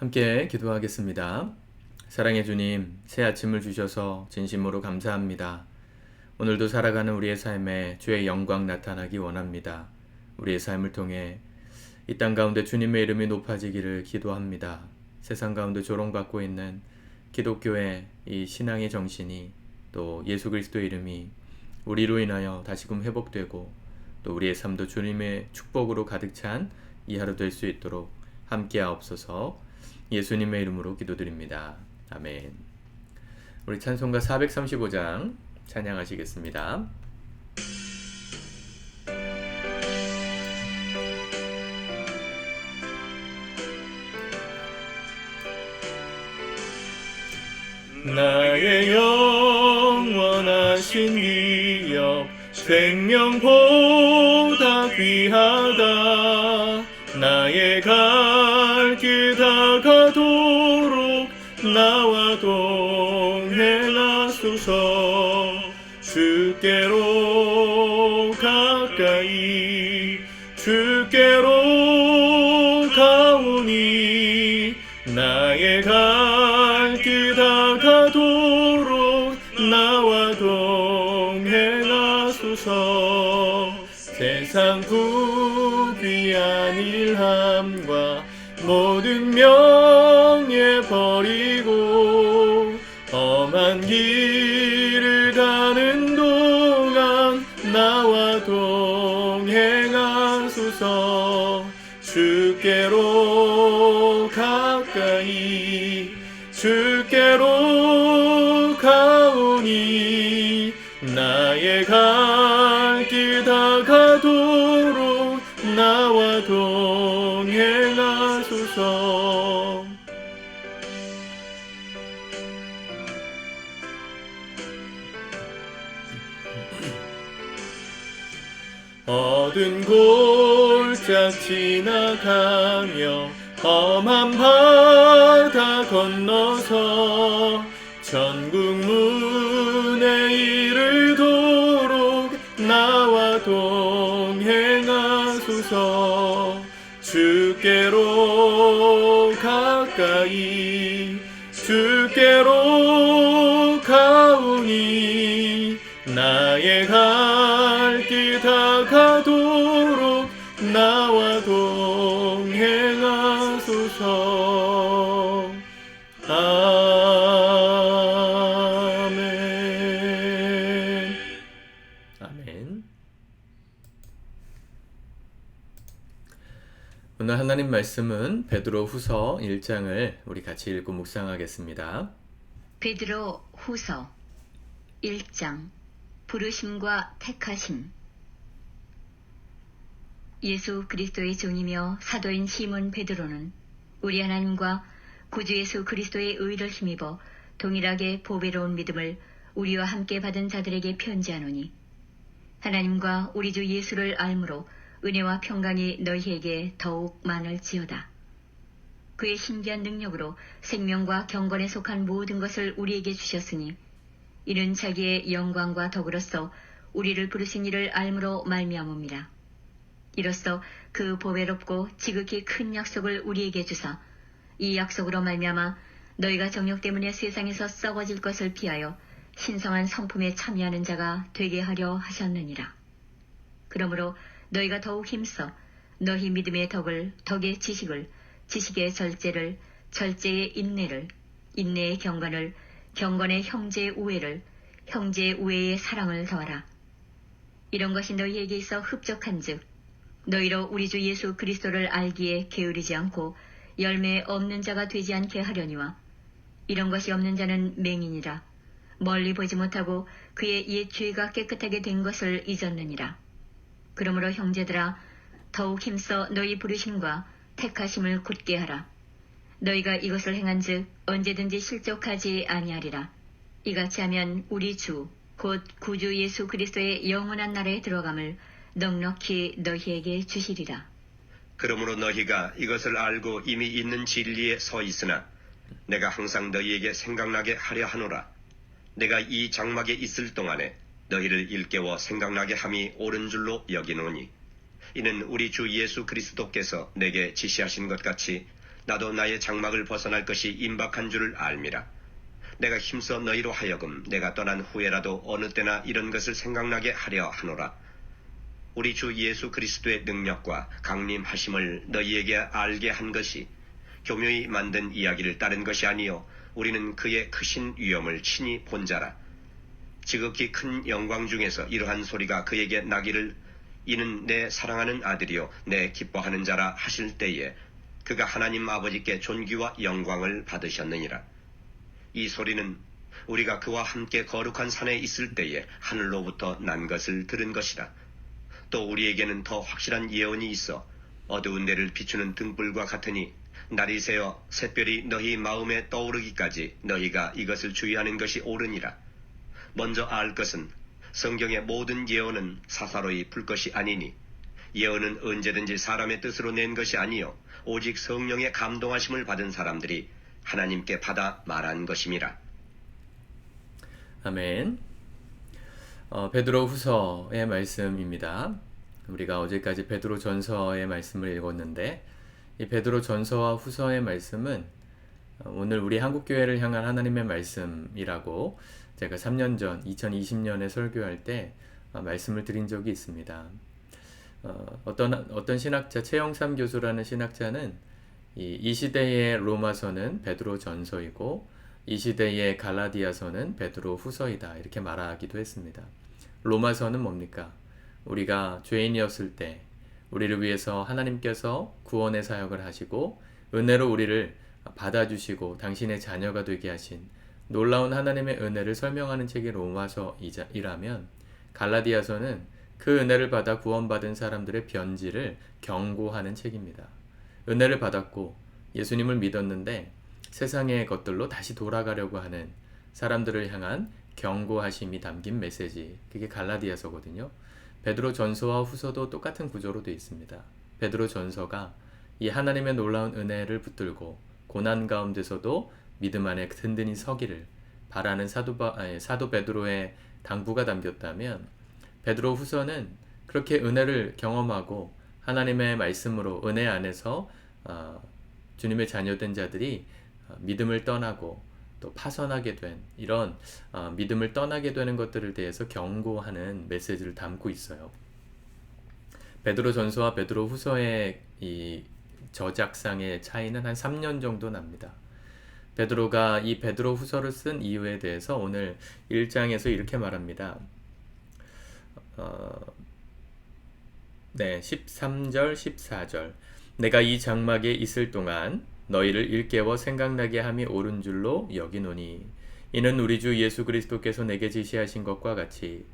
함께 기도하겠습니다. 사랑해 주님, 새 아침을 주셔서 진심으로 감사합니다. 오늘도 살아가는 우리의 삶에 주의 영광 나타나기 원합니다. 우리의 삶을 통해 이 땅 가운데 주님의 이름이 높아지기를 기도합니다. 세상 가운데 조롱받고 있는 기독교의 이 신앙의 정신이 또 예수 그리스도의 이름이 우리로 인하여 다시금 회복되고 또 우리의 삶도 주님의 축복으로 가득 찬 이 하루 될 수 있도록 함께하옵소서. 예수님의 이름으로 기도드립니다. 아멘. 우리 찬송가 435장 찬양하시겠습니다. 나의 영원하신 기업 생명보다 귀하다. 나의 갈 길 다가도록 나와 동행하소서. 주께로 가까이 주께로 가오니 나의 갈 길 다가도록 나와 동행하소서. 세상 부귀한 일함과 모든 명예 버리고 험한 길을 가는 동안 나와 동행하소서. 주께로 가까이 주께로 가오니 나의 갈 길 다가도록 나와 동행하소서. 어두운 골짜 지나가며 험한 바다 건너서 천국 문에 이르도록 나와 동행하소서. 주께로 가까이 주께로 가오니 나의 갈 길 다가도록 나와 동행하소서. 아멘. 아멘. 오늘 하나님 말씀은 베드로 후서 1장을 우리 같이 읽고 묵상하겠습니다. 베드로 후서 1장 부르심과 택하심. 예수 그리스도의 종이며 사도인 시몬 베드로는 우리 하나님과 구주 예수 그리스도의 의를 힘입어 동일하게 보배로운 믿음을 우리와 함께 받은 자들에게 편지하노니 하나님과 우리 주 예수를 알므로 은혜와 평강이 너희에게 더욱 많을지어다. 그의 신비한 능력으로 생명과 경건에 속한 모든 것을 우리에게 주셨으니 이는 자기의 영광과 덕으로서 우리를 부르신 이를 알므로 말미암음이라. 이로써 그 보배롭고 지극히 큰 약속을 우리에게 주사 이 약속으로 말미암아 너희가 정욕 때문에 세상에서 썩어질 것을 피하여 신성한 성품에 참여하는 자가 되게 하려 하셨느니라. 그러므로 너희가 더욱 힘써 너희 믿음의 덕을, 덕의 지식을, 지식의 절제를, 절제의 인내를, 인내의 경건을, 경건의 형제의 우애를, 형제의 우애의 사랑을 더하라. 이런 것이 너희에게 있어 흡족한즉 너희로 우리 주 예수 그리스도를 알기에 게으르지 않고 열매 없는 자가 되지 않게 하려니와 이런 것이 없는 자는 맹인이라 멀리 보지 못하고 그의 옛 죄가 깨끗하게 된 것을 잊었느니라. 그러므로 형제들아 더욱 힘써 너희 부르심과 택하심을 굳게 하라. 너희가 이것을 행한즉 언제든지 실족하지 아니하리라. 이같이 하면 우리 주 곧 구주 예수 그리스도의 영원한 나라에 들어감을 넉넉히 너희에게 주시리라. 그러므로 너희가 이것을 알고 이미 있는 진리에 서 있으나 내가 항상 너희에게 생각나게 하려 하노라. 내가 이 장막에 있을 동안에 너희를 일깨워 생각나게 함이 옳은 줄로 여기노니 이는 우리 주 예수 그리스도께서 내게 지시하신 것 같이 나도 나의 장막을 벗어날 것이 임박한 줄을 알미라. 내가 힘써 너희로 하여금 내가 떠난 후에라도 어느 때나 이런 것을 생각나게 하려 하노라. 우리 주 예수 그리스도의 능력과 강림하심을 너희에게 알게 한 것이 교묘히 만든 이야기를 따른 것이 아니요 우리는 그의 크신 위엄을 친히 본 자라. 지극히 큰 영광 중에서 이러한 소리가 그에게 나기를 이는 내 사랑하는 아들이요 내 기뻐하는 자라 하실 때에 그가 하나님 아버지께 존귀와 영광을 받으셨느니라. 이 소리는 우리가 그와 함께 거룩한 산에 있을 때에 하늘로부터 난 것을 들은 것이라. 또 우리에게는 더 확실한 예언이 있어 어두운 데를 비추는 등불과 같으니 날이 새어 샛별이 너희 마음에 떠오르기까지 너희가 이것을 주의하는 것이 옳으니라. 먼저 알 것은 성경의 모든 예언은 사사로이 풀 것이 아니니 예언은 언제든지 사람의 뜻으로 낸 것이 아니요 오직 성령의 감동하심을 받은 사람들이 하나님께 받아 말한 것임이라. 아멘. 베드로 후서의 말씀입니다. 우리가 어제까지 베드로 전서의 말씀을 읽었는데 이 베드로 전서와 후서의 말씀은 오늘 우리 한국교회를 향한 하나님의 말씀이라고 제가 3년 전 2020년에 설교할 때 말씀을 드린 적이 있습니다. 어떤 신학자 최영삼 교수라는 신학자는 이 시대의 로마서는 베드로 전서이고 이 시대의 갈라디아서는 베드로 후서이다 이렇게 말하기도 했습니다. 로마서는 뭡니까? 우리가 죄인이었을 때 우리를 위해서 하나님께서 구원의 사역을 하시고 은혜로 우리를 받아주시고 당신의 자녀가 되게 하신 놀라운 하나님의 은혜를 설명하는 책이 로마서이라면 갈라디아서는 그 은혜를 받아 구원받은 사람들의 변질을 경고하는 책입니다. 은혜를 받았고 예수님을 믿었는데 세상의 것들로 다시 돌아가려고 하는 사람들을 향한 경고하심이 담긴 메시지, 그게 갈라디아서거든요. 베드로 전서와 후서도 똑같은 구조로 되어 있습니다. 베드로 전서가 이 하나님의 놀라운 은혜를 붙들고 고난 가운데서도 믿음 안에 든든히 서기를 바라는 사도 베드로의 당부가 담겼다면 베드로 후서는 그렇게 은혜를 경험하고 하나님의 말씀으로 은혜 안에서 주님의 자녀된 자들이 믿음을 떠나고 또 파선하게 된 이런 믿음을 떠나게 되는 것들을 대해서 경고하는 메시지를 담고 있어요. 베드로 전서와 베드로 후서의 이 저작상의 차이는 한 3년 정도 납니다. 베드로가 이 베드로 후서를 쓴 이유에 대해서 오늘 1장에서 이렇게 말합니다. 13절 14절 내가 이 장막에 있을 동안 너희를 일깨워 생각나게 함이 옳은 줄로 여기노니 이는 우리 주 예수 그리스도께서 내게 지시하신 것과 같이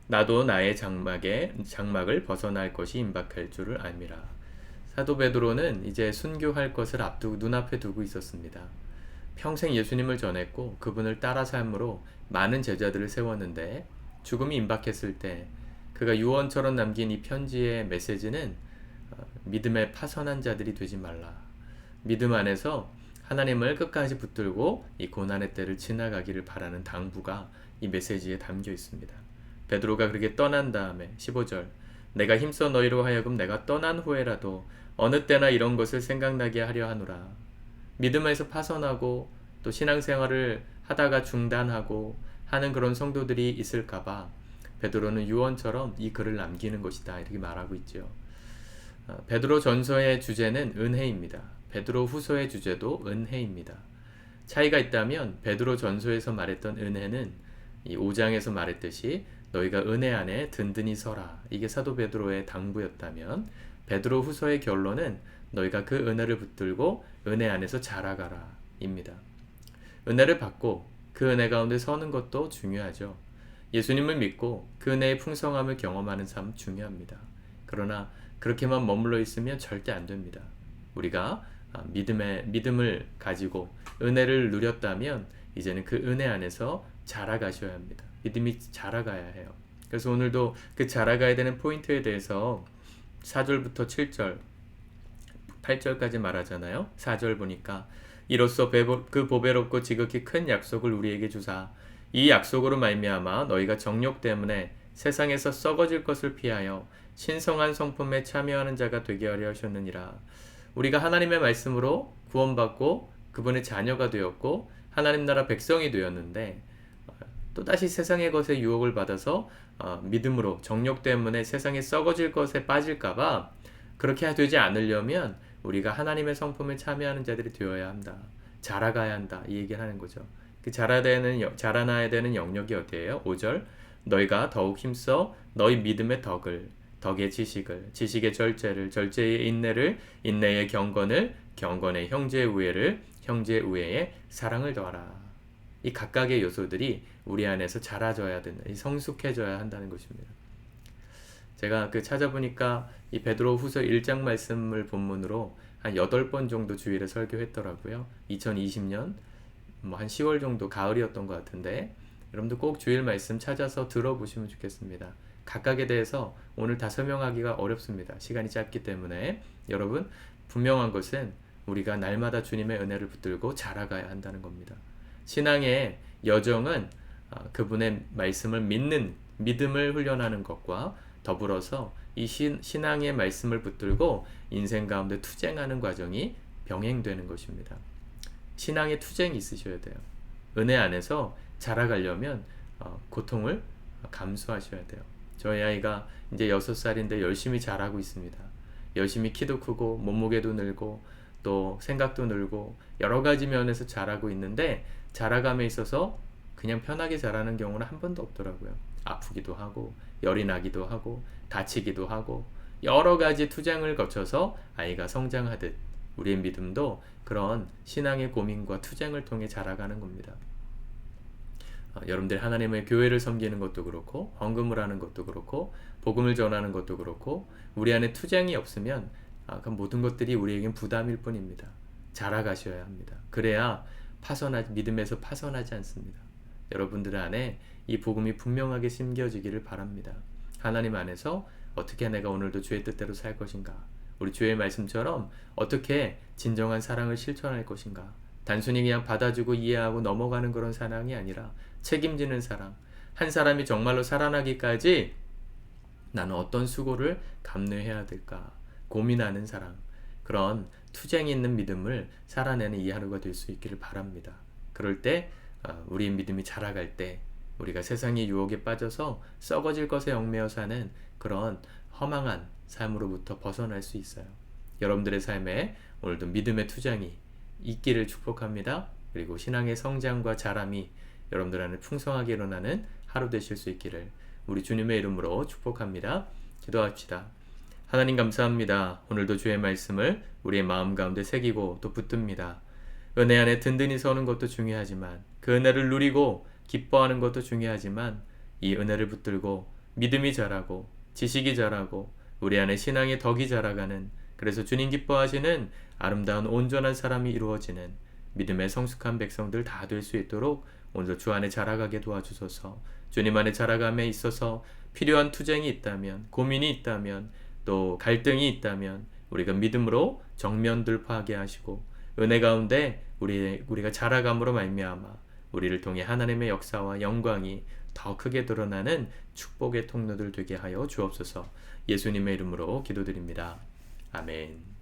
나도 나의 장막을 벗어날 것이 임박할 줄을 알미라. 사도 베드로는 이제 순교할 것을 눈앞에 두고 있었습니다. 평생 예수님을 전했고 그분을 따라 삶으로 많은 제자들을 세웠는데 죽음이 임박했을 때 그가 유언처럼 남긴 이 편지의 메시지는 믿음에 파선한 자들이 되지 말라. 믿음 안에서 하나님을 끝까지 붙들고 이 고난의 때를 지나가기를 바라는 당부가 이 메시지에 담겨 있습니다. 베드로가 그렇게 떠난 다음에 15절 내가 힘써 너희로 하여금 내가 떠난 후에라도 어느 때나 이런 것을 생각나게 하려 하노라. 믿음에서 파선하고 또 신앙생활을 하다가 중단하고 하는 그런 성도들이 있을까봐 베드로는 유언처럼 이 글을 남기는 것이다 이렇게 말하고 있죠. 베드로 전서의 주제는 은혜입니다. 베드로 후서의 주제도 은혜입니다. 차이가 있다면 베드로 전서에서 말했던 은혜는 이 5장에서 말했듯이 너희가 은혜 안에 든든히 서라. 이게 사도 베드로의 당부였다면 베드로 후서의 결론은 너희가 그 은혜를 붙들고 은혜 안에서 자라가라 입니다. 은혜를 받고 그 은혜 가운데 서는 것도 중요하죠. 예수님을 믿고 그 은혜의 풍성함을 경험하는 삶 중요합니다. 그러나 그렇게만 머물러 있으면 절대 안 됩니다. 우리가 믿음을 가지고 은혜를 누렸다면 이제는 그 은혜 안에서 자라가셔야 합니다. 믿음이 자라가야 해요. 그래서 오늘도 그 자라가야 되는 포인트에 대해서 4절부터 7절 8절까지 말하잖아요. 4절 보니까 이로써 그 보배롭고 지극히 큰 약속을 우리에게 주사 이 약속으로 말미암아 너희가 정욕 때문에 세상에서 썩어질 것을 피하여 신성한 성품에 참여하는 자가 되게 하려 하셨느니라. 우리가 하나님의 말씀으로 구원받고 그분의 자녀가 되었고 하나님 나라 백성이 되었는데 또다시 세상의 것에 유혹을 받아서 믿음으로 정욕 때문에 세상에 썩어질 것에 빠질까봐 그렇게 되지 않으려면 우리가 하나님의 성품에 참여하는 자들이 되어야 한다. 자라가야 한다. 이 얘기를 하는 거죠. 그 자라나야 되는 영역이 어디예요? 5절 너희가 더욱 힘써 너희 믿음의 덕의 지식의 절제의 인내를 인내의 경건의 형제의 우애의 사랑을 더하라. 이 각각의 요소들이 우리 안에서 자라져야 된다. 성숙해져야 한다는 것입니다. 제가 찾아보니까 이 베드로 후서 1장 말씀을 본문으로 한 8번 정도 주일에 설교했더라고요. 2020년 한 10월 정도 가을이었던 것 같은데 여러분도 꼭 주일 말씀 찾아서 들어보시면 좋겠습니다. 각각에 대해서 오늘 다 설명하기가 어렵습니다. 시간이 짧기 때문에 여러분 분명한 것은 우리가 날마다 주님의 은혜를 붙들고 자라가야 한다는 겁니다. 신앙의 여정은 그분의 말씀을 믿는 믿음을 훈련하는 것과 더불어서 이 신앙의 말씀을 붙들고 인생 가운데 투쟁하는 과정이 병행되는 것입니다. 신앙의 투쟁이 있으셔야 돼요. 은혜 안에서 자라가려면 고통을 감수하셔야 돼요. 저희 아이가 이제 6살인데 열심히 자라고 있습니다. 열심히 키도 크고 몸무게도 늘고 또 생각도 늘고 여러 가지 면에서 자라고 있는데 자라감에 있어서 그냥 편하게 자라는 경우는 한 번도 없더라고요. 아프기도 하고 열이 나기도 하고 다치기도 하고 여러 가지 투쟁을 거쳐서 아이가 성장하듯 우리의 믿음도 그런 신앙의 고민과 투쟁을 통해 자라가는 겁니다. 여러분들이 하나님의 교회를 섬기는 것도 그렇고 헌금을 하는 것도 그렇고 복음을 전하는 것도 그렇고 우리 안에 투쟁이 없으면 그 모든 것들이 우리에겐 부담일 뿐입니다. 자라가셔야 합니다. 그래야 믿음에서 파선하지 않습니다. 여러분들 안에 이 복음이 분명하게 심겨지기를 바랍니다. 하나님 안에서 어떻게 내가 오늘도 주의 뜻대로 살 것인가? 우리 주의 말씀처럼 어떻게 진정한 사랑을 실천할 것인가? 단순히 그냥 받아주고 이해하고 넘어가는 그런 사랑이 아니라 책임지는 사랑. 한 사람이 정말로 살아나기까지 나는 어떤 수고를 감내해야 될까? 고민하는 사랑. 그런 투쟁이 있는 믿음을 살아내는 이 하루가 될 수 있기를 바랍니다. 그럴 때 우리의 믿음이 자라갈 때 우리가 세상의 유혹에 빠져서 썩어질 것에 얽매여 사는 그런 허망한 삶으로부터 벗어날 수 있어요. 여러분들의 삶에 오늘도 믿음의 투쟁이 있기를 축복합니다. 그리고 신앙의 성장과 자람이 여러분들 안에 풍성하게 일어나는 하루 되실 수 있기를 우리 주님의 이름으로 축복합니다. 기도합시다. 하나님 감사합니다. 오늘도 주의 말씀을 우리의 마음 가운데 새기고 또 붙듭니다. 은혜 안에 든든히 서는 것도 중요하지만 그 은혜를 누리고 기뻐하는 것도 중요하지만 이 은혜를 붙들고 믿음이 자라고 지식이 자라고 우리 안에 신앙의 덕이 자라가는 그래서 주님 기뻐하시는 아름다운 온전한 사람이 이루어지는 믿음의 성숙한 백성들 다 될 수 있도록 오늘도 주 안에 자라가게 도와주소서. 주님 안에 자라감에 있어서 필요한 투쟁이 있다면 고민이 있다면 또 갈등이 있다면 우리가 믿음으로 정면 돌파하게 하시고 은혜 가운데 우리가 자라감으로 말미암아 우리를 통해 하나님의 역사와 영광이 더 크게 드러나는 축복의 통로들 되게 하여 주옵소서. 예수님의 이름으로 기도드립니다. 아멘.